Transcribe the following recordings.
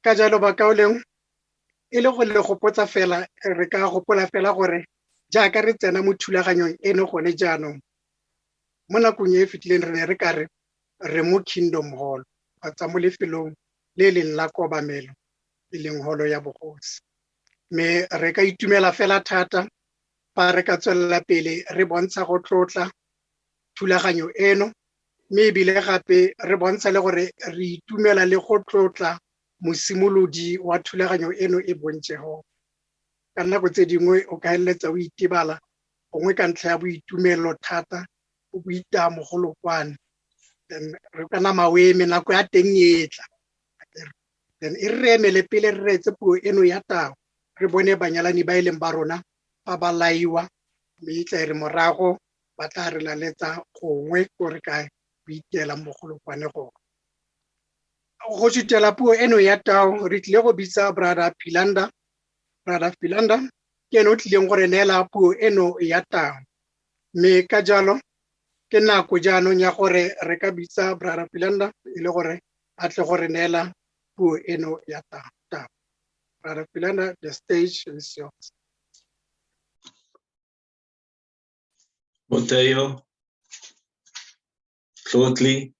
Ka jalo bakaoleng e le go le gopotsa fela re ka gopola fela gore jaaka re tsena mo thulaganyong eno gone jaanong mo nakong e e fetileng re ne re ka re mo Kingdom Hall kgotsa mo lefelong le leng la kobamelo e leng holo ya bogosi. Me re ka itumela fela thata fa re ka tswelela pele re bontsha go tlotla thulaganyo eno, mme ebile gape re bontsha le gore re itumela le go tlotla mosimolodi wa thulaganyo eno e bong Jehova. Ka nako tse dingwe o ka eletsa o itebala gongwe ka ntlha ya boitumelo thata o boitamo go lokwane, then re ka nama o eme nako ya teng e tla, then e re emele pele re reetse puo eno ya tao re bone banyalani ba e leng ba rona fa ba laiwa, mme e tla re morago ba tla re laletsa gongwe ko re ka boitela mo go lokwane gone. Go šutela puo eno ya tao re tlile go bitsa brother Philanda. Brother Philanda ke ene o tlileng gore neela puo eno ya tao, mme ka jalo ke nako jaanong ya gore re ka bitsa brother Philanda e le gore a tle gore neela puo eno ya tao. Brother Philanda, the stage is yours. Motheo, Tlotli,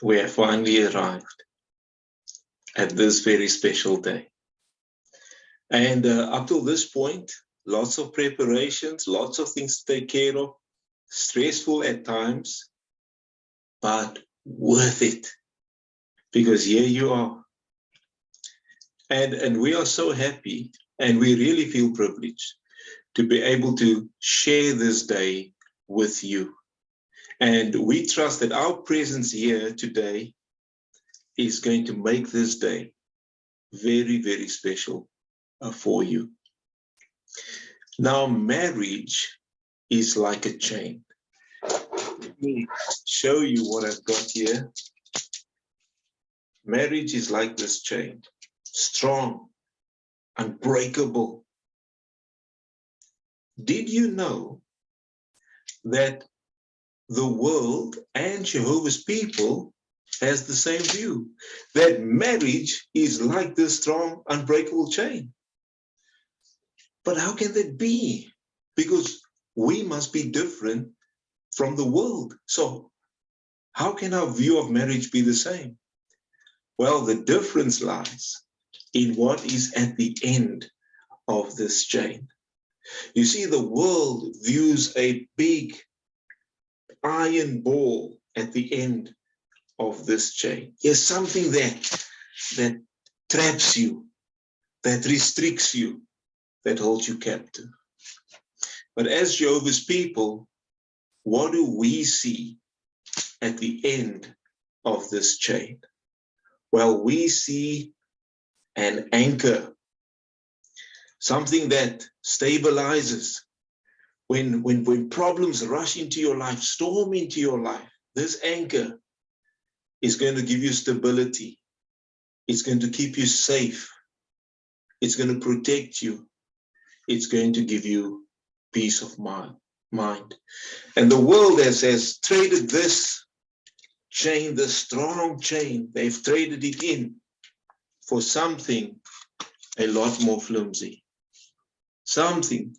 we have finally arrived at this very special day. And up till this point, lots of preparations, lots of things to take care of, stressful at times, but worth it, because here you are. And we are so happy, and we really feel privileged to be able to share this day with you. And we trust that our presence here today is going to make this day very, very special for you. Now, marriage is like a chain. Let me show you what I've got here. Marriage is like this chain, strong, unbreakable. Did you know that the world and Jehovah's people has the same view, that marriage is like this strong, unbreakable chain? But how can that be? Because we must be different from the world. So how can our view of marriage be the same? Well, the difference lies in what is at the end of this chain. You see, the world views a big iron ball at the end of this chain. There's something that traps you, that restricts you, that holds you captive. But as Jehovah's people, what do we see at the end of this chain? Well, we see an anchor, something that stabilizes. When problems rush into your life, storm into your life, this anchor is going to give you stability. It's going to keep you safe. It's going to protect you. It's going to give you peace of mind. And the world has traded this chain, this strong chain, they've traded it in for something a lot more flimsy, something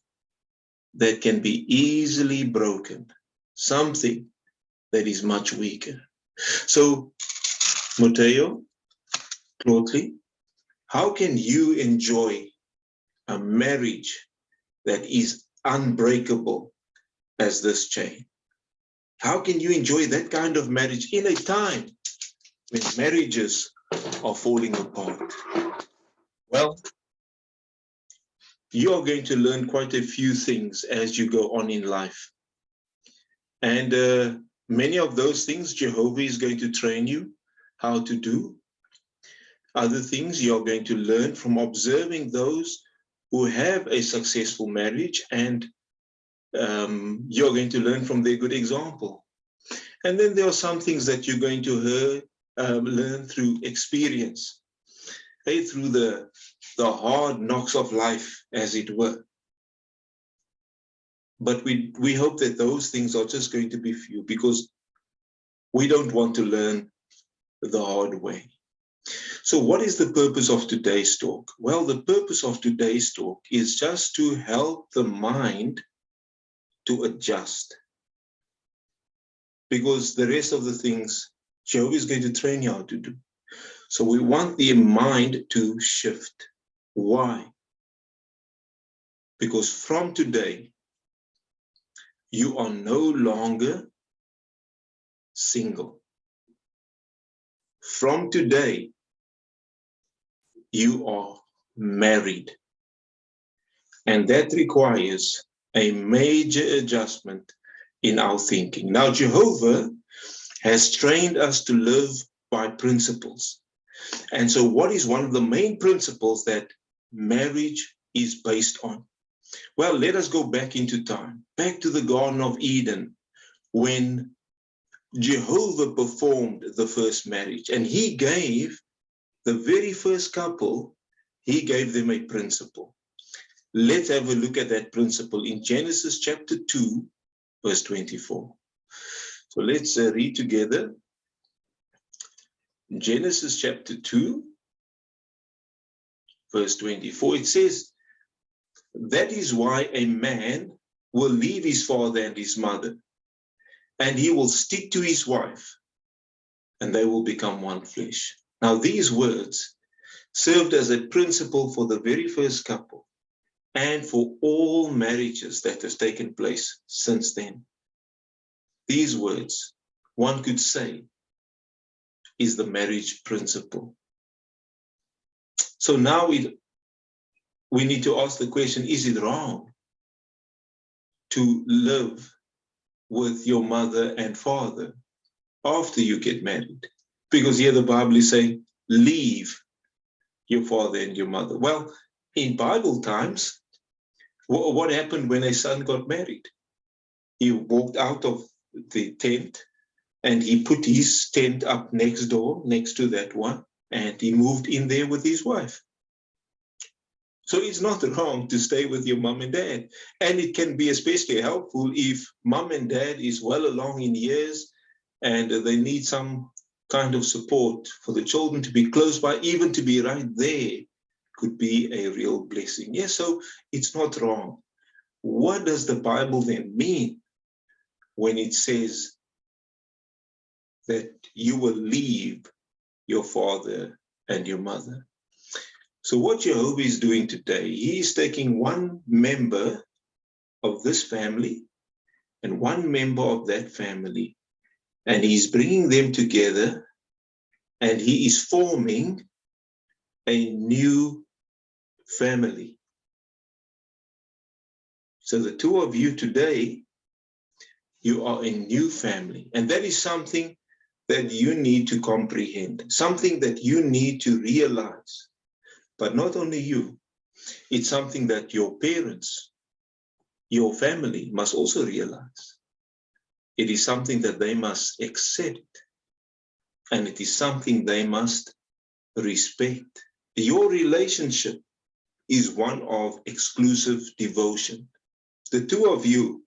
that can be easily broken, something that is much weaker. So, Motheo, Tlotli, how can you enjoy a marriage that is unbreakable as this chain? How can you enjoy that kind of marriage in a time when marriages are falling apart? Well, you are going to learn quite a few things as you go on in life. And many of those things Jehovah is going to train you how to do. Other things you're going to learn from observing those who have a successful marriage, and you're going to learn from their good example. And then there are some things that you're going to learn through experience, through the hard knocks of life, as it were. But we hope that those things are just going to be few, because we don't want to learn the hard way. So what is the purpose of today's talk? Well, the purpose of today's talk is just to help the mind to adjust. Because the rest of the things, Jehovah is going to train you how to do. So we want the mind to shift. Why? Because from today, you are no longer single. From today, you are married. And that requires a major adjustment in our thinking. Now, Jehovah has trained us to live by principles. And so what is one of the main principles that marriage is based on? Well, let us go back into time, back to the Garden of Eden, when Jehovah performed the first marriage, and he gave the very first couple, he gave them a principle. Let's have a look at that principle in Genesis chapter 2, verse 24. So let's read together. Genesis chapter 2, verse 24, it says, that is why a man will leave his father and his mother, and he will stick to his wife, and they will become one flesh. Now, these words served as a principle for the very first couple and for all marriages that has taken place since then. These words, one could say, is the marriage principle. So now we need to ask the question, is it wrong to live with your mother and father after you get married? Because here the Bible is saying, leave your father and your mother. Well, in Bible times, what happened when a son got married? He walked out of the tent and he put his tent up next door, next to that one, and he moved in there with his wife. So it's not wrong to stay with your mom and dad. And it can be especially helpful if mom and dad is well along in years and they need some kind of support for the children to be close by, even to be right there, could be a real blessing. Yes, so it's not wrong. What does the Bible then mean when it says that you will leave your father and your mother? So what Jehovah is doing today, he is taking one member of this family and one member of that family, and he's bringing them together, and he is forming a new family. So the two of you today, you are a new family, and that is something that you need to comprehend, something that you need to realize. But not only you, it's something that your parents, your family must also realize. It is something that they must accept, and it is something they must respect. Your relationship is one of exclusive devotion. The two of you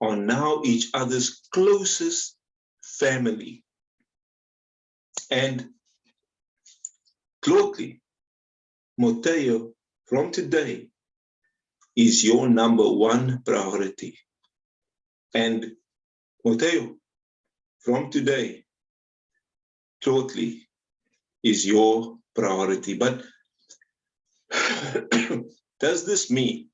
are now each other's closest family. And Tlotli, Motheo, from today, is your number one priority. And Motheo, from today, Tlotli is your priority. But does this mean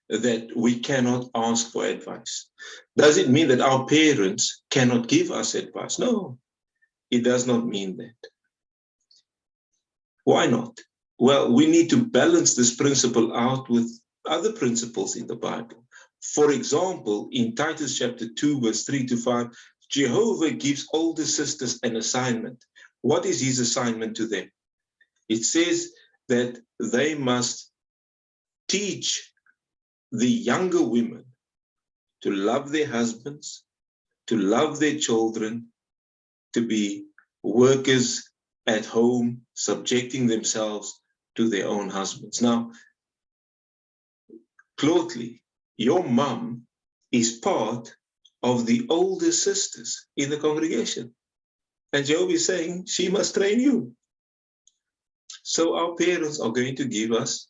that we cannot ask for advice? Does it mean that our parents cannot give us advice? No, it does not mean that. Why not? Well, we need to balance this principle out with other principles in the Bible. For example, in Titus chapter 2, verse 3 to 5, Jehovah gives older sisters an assignment. What is his assignment to them? It says that they must teach the younger women to love their husbands, to love their children, to be workers at home, subjecting themselves to their own husbands. Now, Tlotli, your mom is part of the older sisters in the congregation. And Jehovah is saying, she must train you. So our parents are going to give us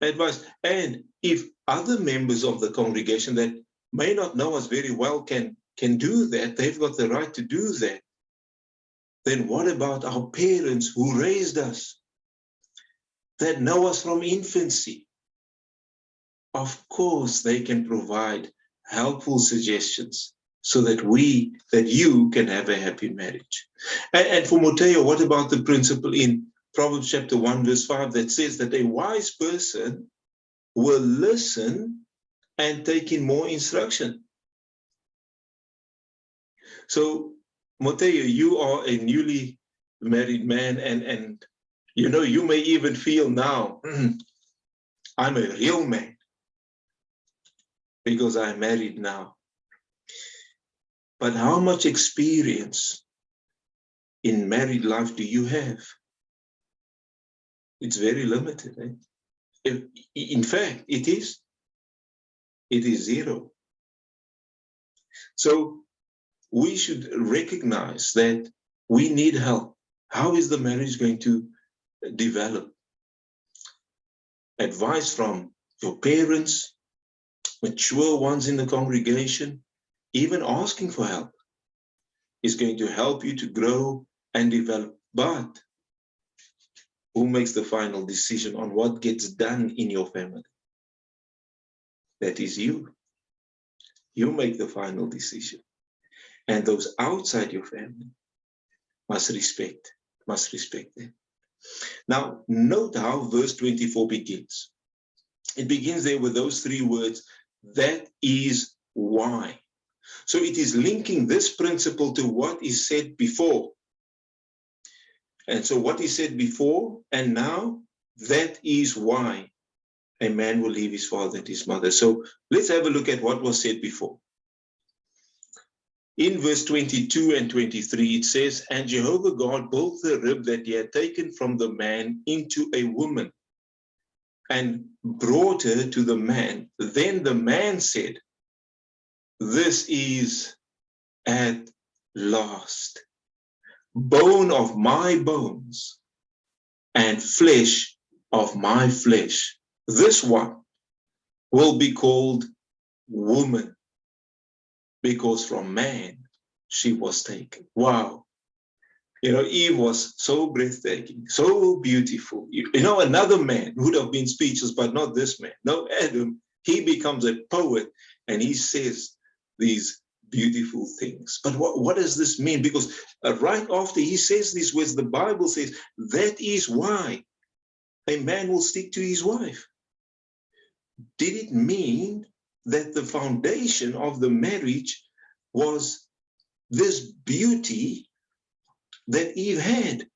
advice. And if other members of the congregation that may not know us very well can do that, they've got the right to do that, then what about our parents who raised us, that know us from infancy? Of course, they can provide helpful suggestions so that you can have a happy marriage. And for Motheo, what about the principle in Proverbs chapter 1, verse 5 that says that a wise person will listen and take in more instruction? So, Motheo, you are a newly married man, and you may even feel now, I'm a real man because I'm married now. But how much experience in married life do you have? It's very limited. In fact, it is zero. So we should recognize that we need help. How is the marriage going to develop? Advice from your parents, mature ones in the congregation, even asking for help is going to help you to grow and develop. But who makes the final decision on what gets done in your family? That is you. You make the final decision. And those outside your family must respect them. Now, note how verse 24 begins. It begins there with those three words, that is why. So it is linking this principle to what is said before. And so what is said before, and now, that is why a man will leave his father and his mother. So let's have a look at what was said before. In verse 22 and 23, it says, and Jehovah God built the rib that he had taken from the man into a woman and brought her to the man. Then the man said, this is at last bone of my bones and flesh of my flesh. This one will be called woman, because from man she was taken. Wow. Eve was so breathtaking, so beautiful. Another man would have been speechless, but not this man. No, Adam, he becomes a poet and he says these beautiful things. But what does this mean? Because right after he says these words, the Bible says, that is why a man will stick to his wife. Did it mean that the foundation of the marriage was this beauty that Eve had?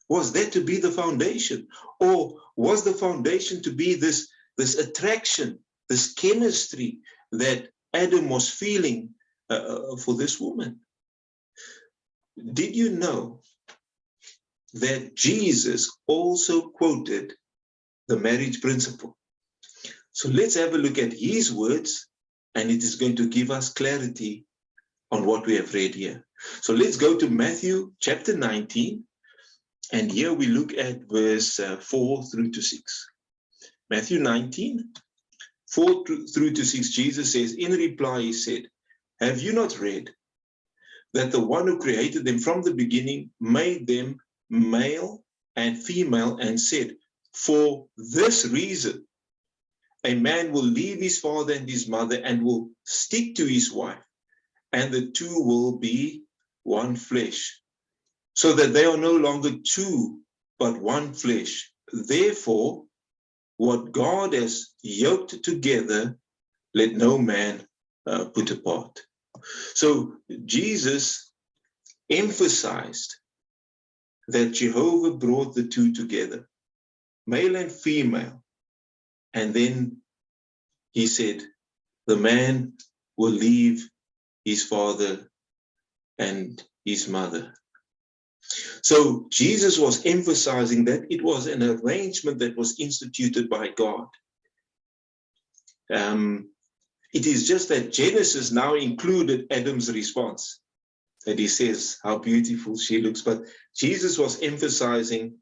Was that to be the foundation? Or was the foundation to be this attraction, this chemistry that Adam was feeling for this woman? Did you know that Jesus also quoted the marriage principle? So let's have a look at his words, and it is going to give us clarity on what we have read here. So let's go to Matthew chapter 19, and here we look at verse 4 through to 6. Matthew 19, 4 through to 6, Jesus says, in reply he said, have you not read that the one who created them from the beginning made them male and female, and said, for this reason a man will leave his father and his mother and will stick to his wife, and the two will be one flesh, so that they are no longer two, but one flesh. Therefore, what God has yoked together, let no man put apart. So Jesus emphasized that Jehovah brought the two together, male and female. And then he said, the man will leave his father and his mother. So Jesus was emphasizing that it was an arrangement that was instituted by God. It is just that Genesis now included Adam's response. that he says how beautiful she looks. But Jesus was emphasizing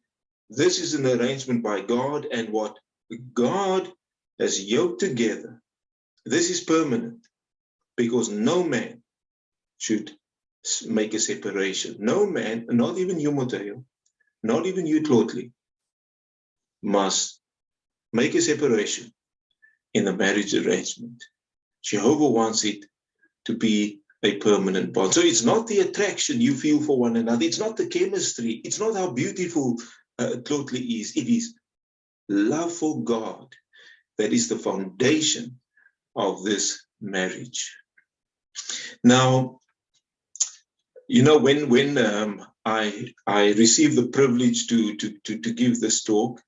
this is an arrangement by God, and what God has yoked together, this is permanent, because no man should make a separation. No man, not even you, Motheo, not even you, Tlotli, must make a separation in the marriage arrangement. Jehovah wants it to be a permanent bond. So it's not the attraction you feel for one another. It's not the chemistry. It's not how beautiful Tlotli is. It is love for God that is the foundation of this marriage. Now, you know, when I received the privilege to give this talk,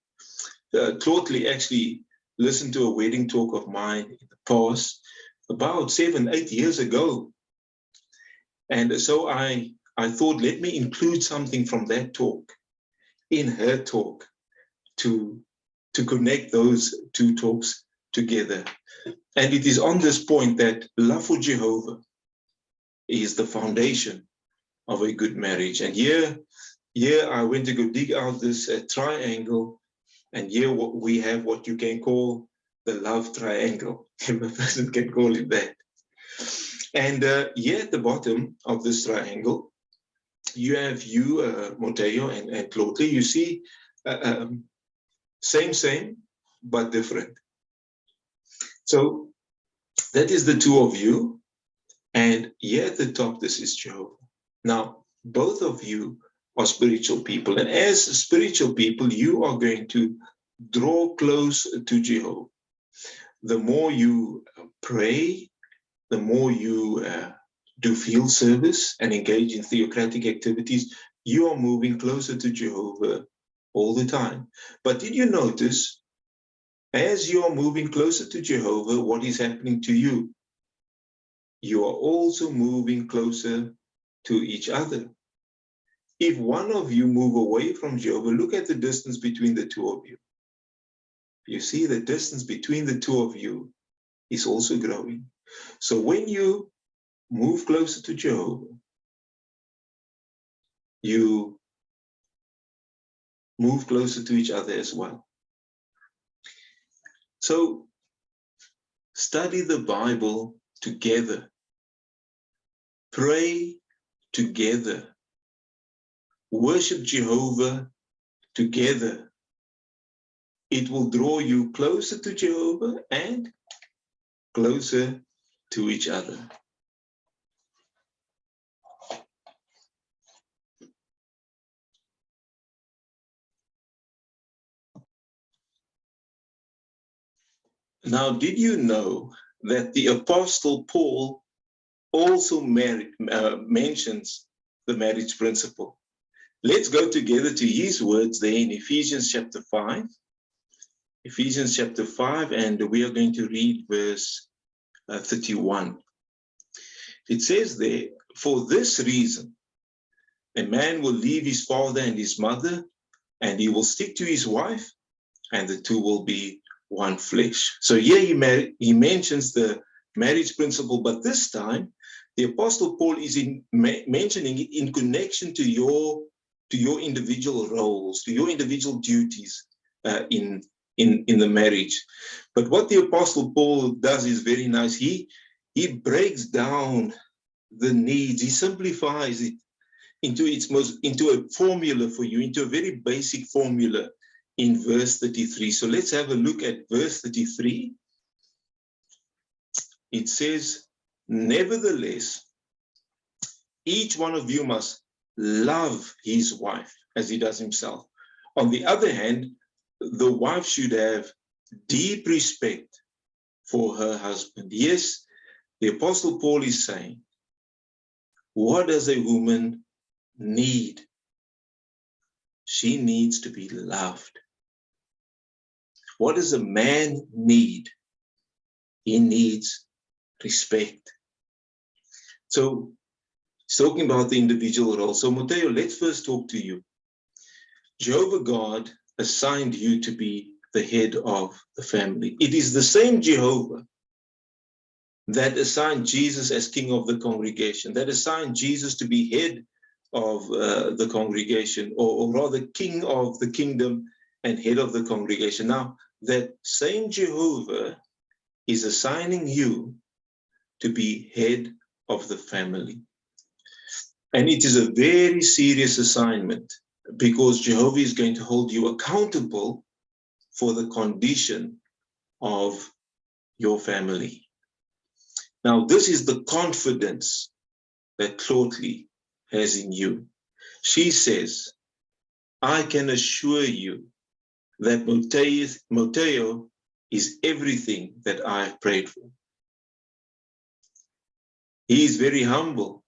Tlotli actually listened to a wedding talk of mine in the past, about 7-8 years ago. And so I thought, let me include something from that talk in her talk to connect those two talks together. And it is on this point that love for Jehovah is the foundation of a good marriage. And here I went to go dig out this triangle, and here we have what you can call the love triangle, if a person can call it that. And here at the bottom of this triangle, you have you, Motheo and Tlotli. You see, same, but different. So that is the two of you. And here at the top, this is Jehovah. Now, both of you are spiritual people. And as spiritual people, you are going to draw close to Jehovah. The more you pray, the more you do field service and engage in theocratic activities, you are moving closer to Jehovah all the time. But did you notice, as you are moving closer to Jehovah, what is happening to you? You are also moving closer to each other. If one of you move away from Jehovah, look at the distance between the two of you. You see the distance between the two of you is also growing. So when you move closer to Jehovah, you move closer to each other as well. So study the Bible together. Pray together. Worship Jehovah together. It will draw you closer to Jehovah and closer to each other. Now, did you know that the Apostle Paul also mentions the marriage principle? Let's go together to his words there in Ephesians chapter 5. Ephesians chapter 5, and we are going to read verse 31. It says there, for this reason, a man will leave his father and his mother, and he will stick to his wife, and the two will be one flesh. So here he mentions the marriage principle, but this time the Apostle Paul is mentioning it in connection to your individual roles, to your individual duties in the marriage. But what the Apostle Paul does is very nice. He breaks down the needs. He simplifies it into a formula for you, into a very basic formula in verse 33. So let's have a look at verse 33. It says, nevertheless, each one of you must love his wife as he does himself. On the other hand, the wife should have deep respect for her husband. Yes, the Apostle Paul is saying, what does a woman need? She needs to be loved. What does a man need? He needs respect. So he's talking about the individual role. So Motheo, let's first talk to you. Jehovah God assigned you to be the head of the family. It is the same Jehovah that assigned Jesus as king of the congregation, that assigned Jesus to be head of the congregation, or rather king of the kingdom and head of the congregation. Now, that same Jehovah is assigning you to be head of the family. And it is a very serious assignment, because Jehovah is going to hold you accountable for the condition of your family. Now, this is the confidence that Tlotli has in you. She says, I can assure you that Motheo is everything that I have prayed for. He is very humble,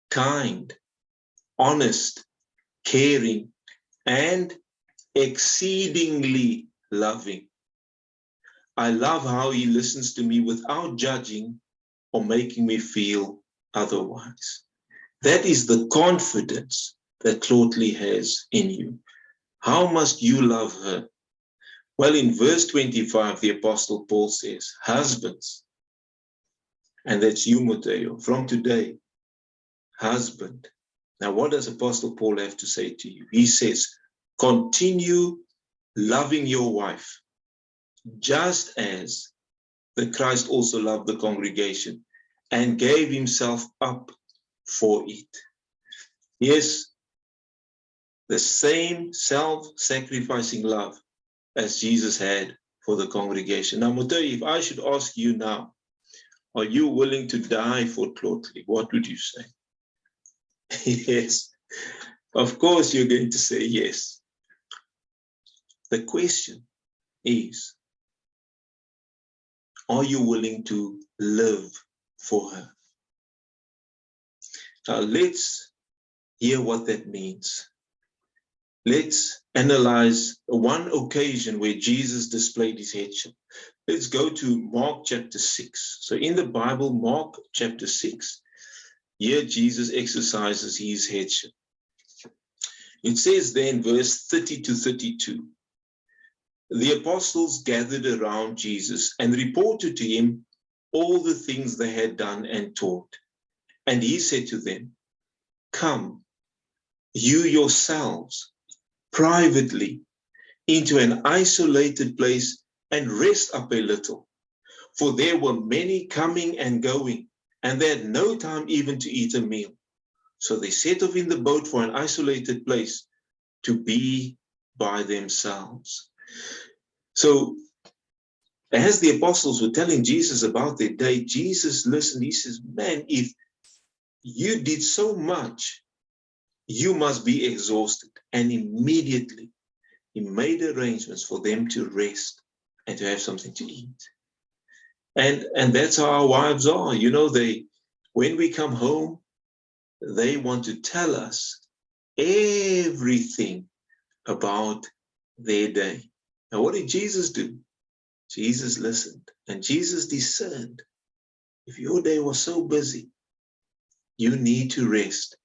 kind, honest, caring, and exceedingly loving. I love how he listens to me without judging or making me feel otherwise. That is the confidence that Tlotli has in you. How must you love her? Well, in verse 25, the Apostle Paul says, husbands, and that's you, Motheo, from today, husband. Now, what does Apostle Paul have to say to you? He says, continue loving your wife, just as the Christ also loved the congregation and gave himself up for it. Yes, the same self-sacrificing love as Jesus had for the congregation. Now, Motheo, if I should ask you now, are you willing to die for Tlotli? What would you say? Yes, of course you're going to say yes. The question is, are you willing to live for her? Now let's hear what that means. Let's analyze one occasion where Jesus displayed his headship. Let's go to Mark chapter 6. So in the Bible, Mark chapter 6, here Jesus exercises his headship. It says there in verse 30 to 32, the apostles gathered around Jesus and reported to him all the things they had done and taught. And he said to them, come, you yourselves, privately, into an isolated place and rest up a little. For there were many coming and going, and they had no time even to eat a meal. So they set off in the boat for an isolated place to be by themselves. So as the apostles were telling Jesus about their day, Jesus listened. He says, man, if you did so much, you must be exhausted. And immediately he made arrangements for them to rest and to have something to eat. And that's how our wives are. You know, when we come home, they want to tell us everything about their day. Now, what did Jesus do? Jesus listened, and Jesus discerned. If your day was so busy, you need to rest.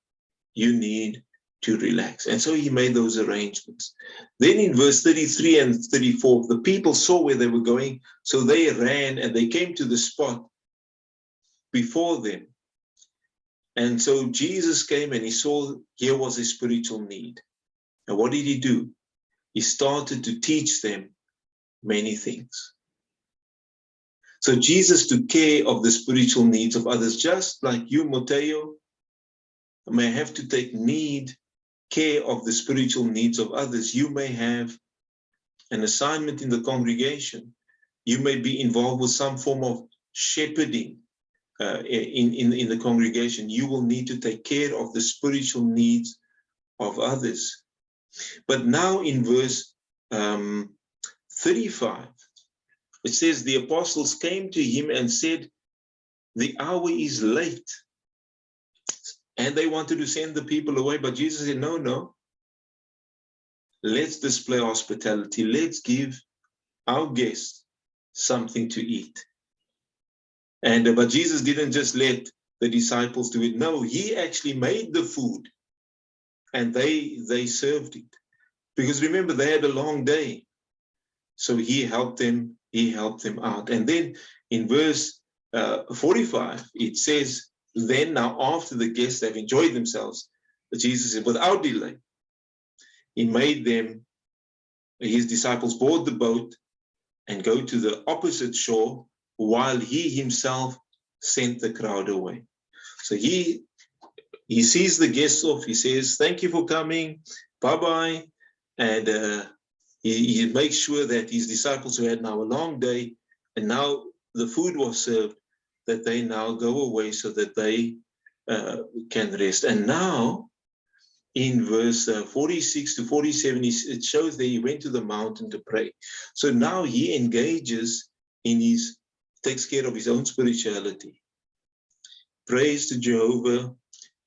You need to relax. And so he made those arrangements. Then in verse 33 and 34, the people saw where they were going, so they ran and they came to the spot before them. And so Jesus came and he saw here was a spiritual need. And what did he do? He started to teach them many things. So Jesus took care of the spiritual needs of others, just like you, Motheo, may have to take care of the spiritual needs of others. You may have an assignment in the congregation. You may be involved with some form of shepherding in the congregation. You will need to take care of the spiritual needs of others. But now in verse 35, it says, the apostles came to him and said, the hour is late. And they wanted to send the people away, but Jesus said, no. Let's display hospitality. Let's give our guests something to eat. But Jesus didn't just let the disciples do it. No, he actually made the food and they served it. Because remember, they had a long day. So he helped them out. And then in verse 45, it says, then now after the guests have enjoyed themselves, Jesus said, without delay, he made them, his disciples board the boat and go to the opposite shore while he himself sent the crowd away. So he sees the guests off. He says, thank you for coming. Bye-bye. And he makes sure that his disciples who had now a long day and now the food was served, that they now go away so that they can rest. And now in verse 46 to 47, it shows that he went to the mountain to pray. So now he engages in takes care of his own spirituality. Praise to Jehovah.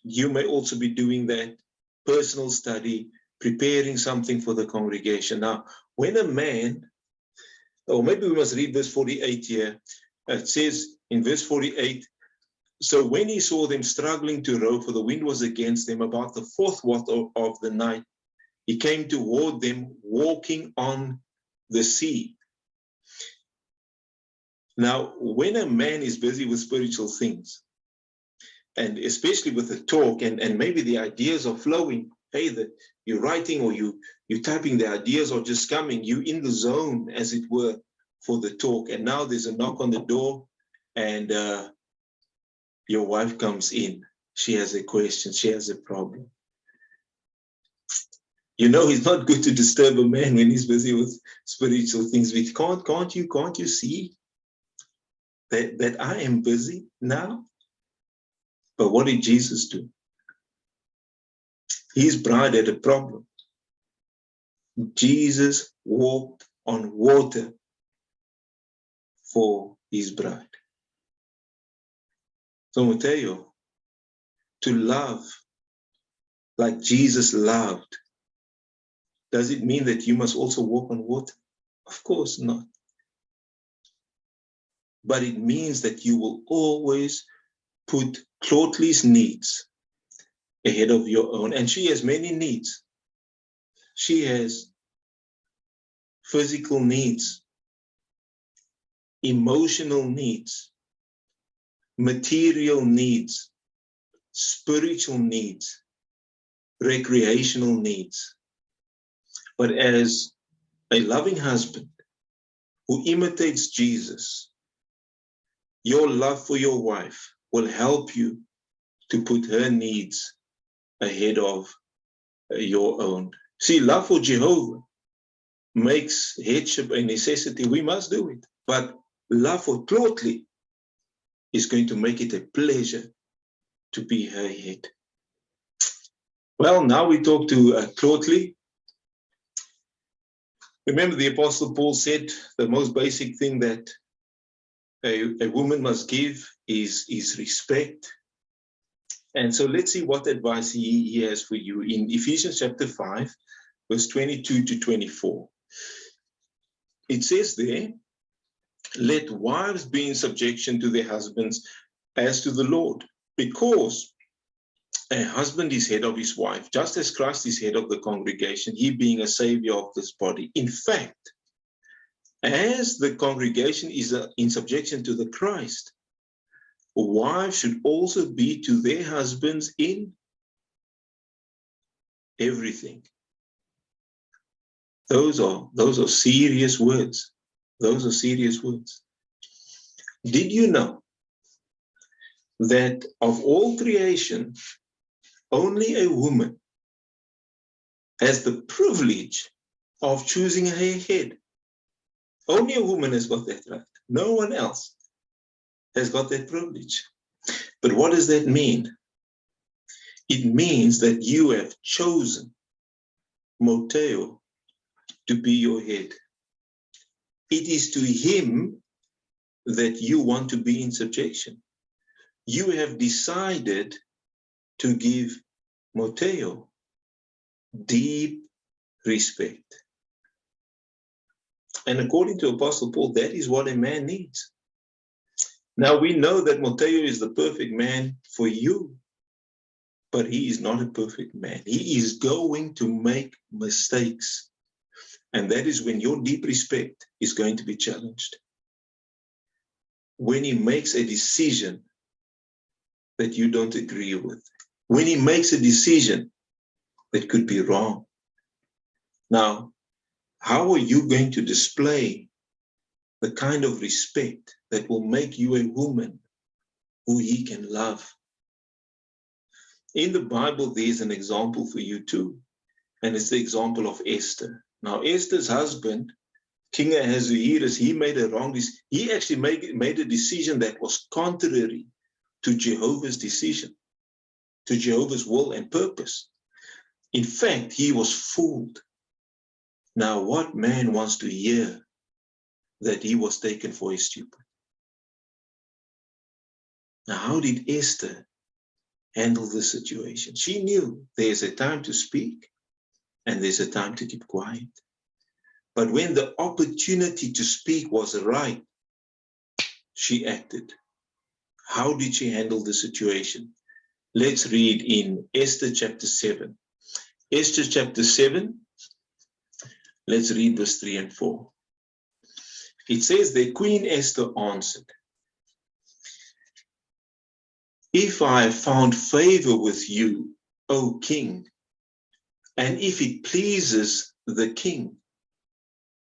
You may also be doing that. Personal study, preparing something for the congregation. Now, when a man, or maybe we must read verse 48 here. It says in verse 48, so when he saw them struggling to row, for the wind was against them, about the fourth watch of the night, he came toward them walking on the sea. Now, when a man is busy with spiritual things, and especially with the talk and maybe the ideas are flowing, hey, that you're writing or you're typing, the ideas are just coming, you in the zone, as it were, for the talk. And now there's a knock on the door and your wife comes in. She has a question. She has a problem. You know, it's not good to disturb a man when he's busy with spiritual things. Can't you see that I am busy now? But what did Jesus do? His bride had a problem. Jesus walked on water for his bride. So Motheo, to love like Jesus loved, does it mean that you must also walk on water? Of course not. But it means that you will always put Tlotli's needs ahead of your own. And she has many needs. She has physical needs, emotional needs, material needs, spiritual needs, recreational needs. But as a loving husband who imitates Jesus, your love for your wife will help you to put her needs ahead of your own. See, love for Jehovah makes headship a necessity. We must do it. But love for Tlotli is going to make it a pleasure to be her head. Well, now we talk to Tlotli. Remember, the Apostle Paul said the most basic thing that a woman must give is respect. And so let's see what advice he has for you in Ephesians chapter 5, verse 22 to 24. It says there, let wives be in subjection to their husbands as to the Lord, because a husband is head of his wife, just as Christ is head of the congregation, he being a savior of this body. In fact, as the congregation is in subjection to the Christ, wives should also be to their husbands in everything. Those are serious words. Those are serious words. Did you know that of all creation, only a woman has the privilege of choosing her head? Only a woman has got that right. No one else has got that privilege. But what does that mean? It means that you have chosen Motheo to be your head. It is to him that you want to be in subjection. You have decided to give Motheo deep respect. And according to Apostle Paul, that is what a man needs. Now we know that Motheo is the perfect man for you, but he is not a perfect man. He is going to make mistakes. And that is when your deep respect is going to be challenged. when he makes a decision that you don't agree with, when he makes a decision that could be wrong. Now, how are you going to display the kind of respect that will make you a woman who he can love? In the Bible, there's an example for you too, and it's the example of Esther. Now, Esther's husband, King Ahasuerus, he made a wrong decision. He actually made a decision that was contrary to Jehovah's decision, to Jehovah's will and purpose. In fact, he was fooled. Now, what man wants to hear that he was taken for a stupid? Now, how did Esther handle the situation? She knew there's a time to speak and there's a time to keep quiet. But when the opportunity to speak was right, she acted. How did she handle the situation? Let's read in Esther chapter 7. Esther chapter 7, let's read verse 3 and 4. It says that Queen Esther answered, "If I have found favor with you, O king, and if it pleases the king,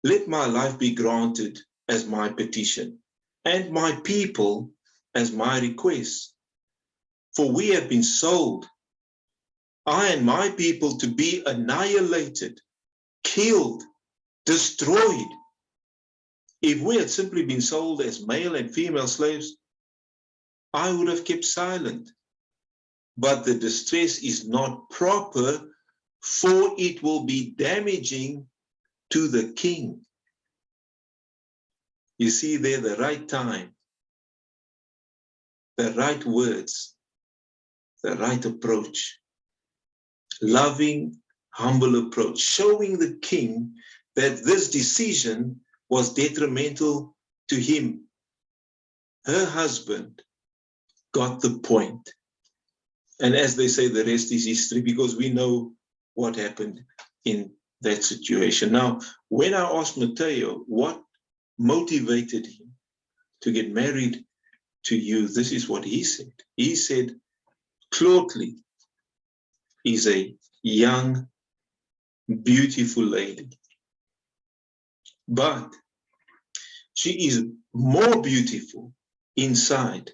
let my life be granted as my petition, and my people as my request. For we have been sold, I and my people, to be annihilated, killed, destroyed. If we had simply been sold as male and female slaves, I would have kept silent. But the distress is not proper, for it will be damaging to the king." You see there the right time, the right words, the right approach, loving, humble approach, showing the king that this decision was detrimental to him. Her husband got the point. And as they say, the rest is history, because we know what happened in that situation. Now, when I asked Motheo what motivated him to get married to you, this is what he said. He said, Tlotli is a young, beautiful lady, but she is more beautiful inside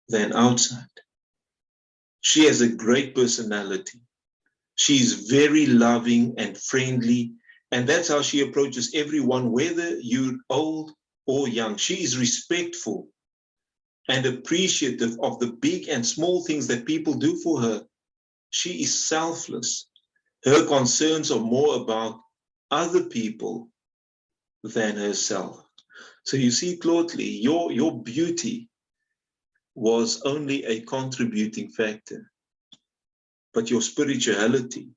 than outside. She has a great personality. She's very loving and friendly, and that's how she approaches everyone, whether you're old or young. She is respectful and appreciative of the big and small things that people do for her. She is selfless. Her concerns are more about other people than herself. So you see, Tlotli, your beauty was only a contributing factor, but your spirituality,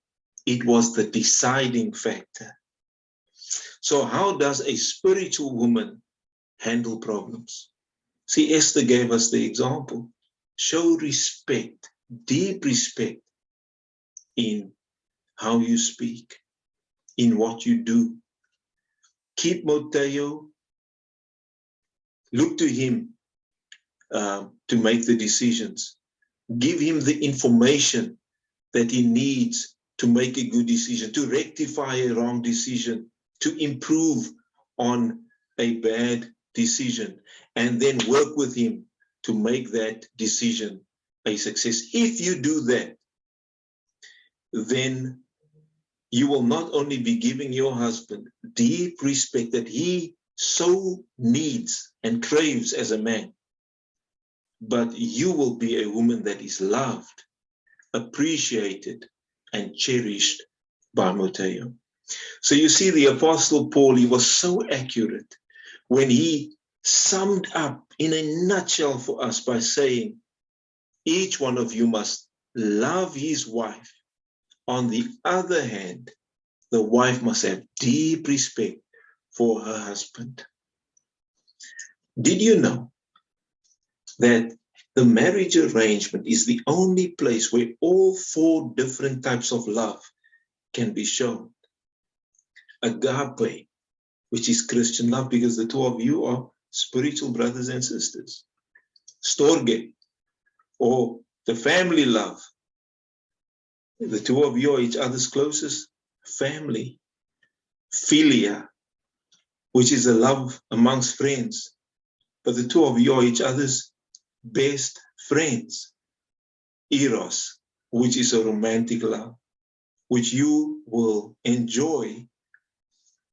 it was the deciding factor. So how does a spiritual woman handle problems? See, Esther gave us the example. Show respect, deep respect in how you speak, in what you do. Keep Motheo, look to him to make the decisions. Give him the information that he needs to make a good decision, to rectify a wrong decision, to improve on a bad decision, and then work with him to make that decision a success. If you do that, then you will not only be giving your husband deep respect that he so needs and craves as a man, but you will be a woman that is loved, appreciated, and cherished by Motheo. So you see, the Apostle Paul, he was so accurate when he summed up in a nutshell for us by saying, each one of you must love his wife. On the other hand, the wife must have deep respect for her husband. Did you know that the marriage arrangement is the only place where all four different types of love can be shown? Agape, which is Christian love, because the two of you are spiritual brothers and sisters. Storge, or the family love. The two of you are each other's closest family. Philia, which is a love amongst friends. But the two of you are each other's best friends. Eros, which is a romantic love, which you will enjoy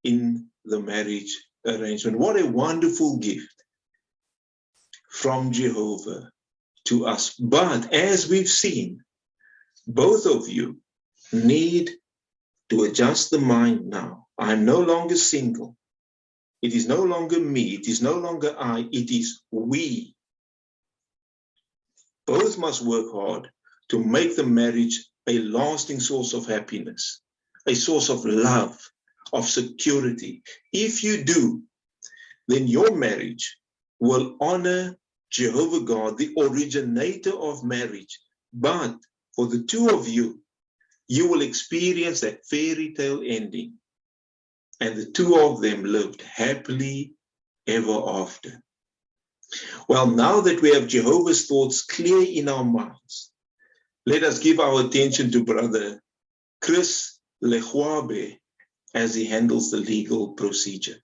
in the marriage arrangement. What a wonderful gift from Jehovah to us. But as we've seen, both of you need to adjust the mind now. I'm no longer single. It is no longer me. It is no longer I. It is we. Both must work hard to make the marriage a lasting source of happiness, a source of love, of security. If you do, then your marriage will honor Jehovah God, the originator of marriage. But for the two of you, you will experience that fairy tale ending. And the two of them lived happily ever after. Well, now that we have Jehovah's thoughts clear in our minds, let us give our attention to Brother Chris Lechwabe as he handles the legal procedure.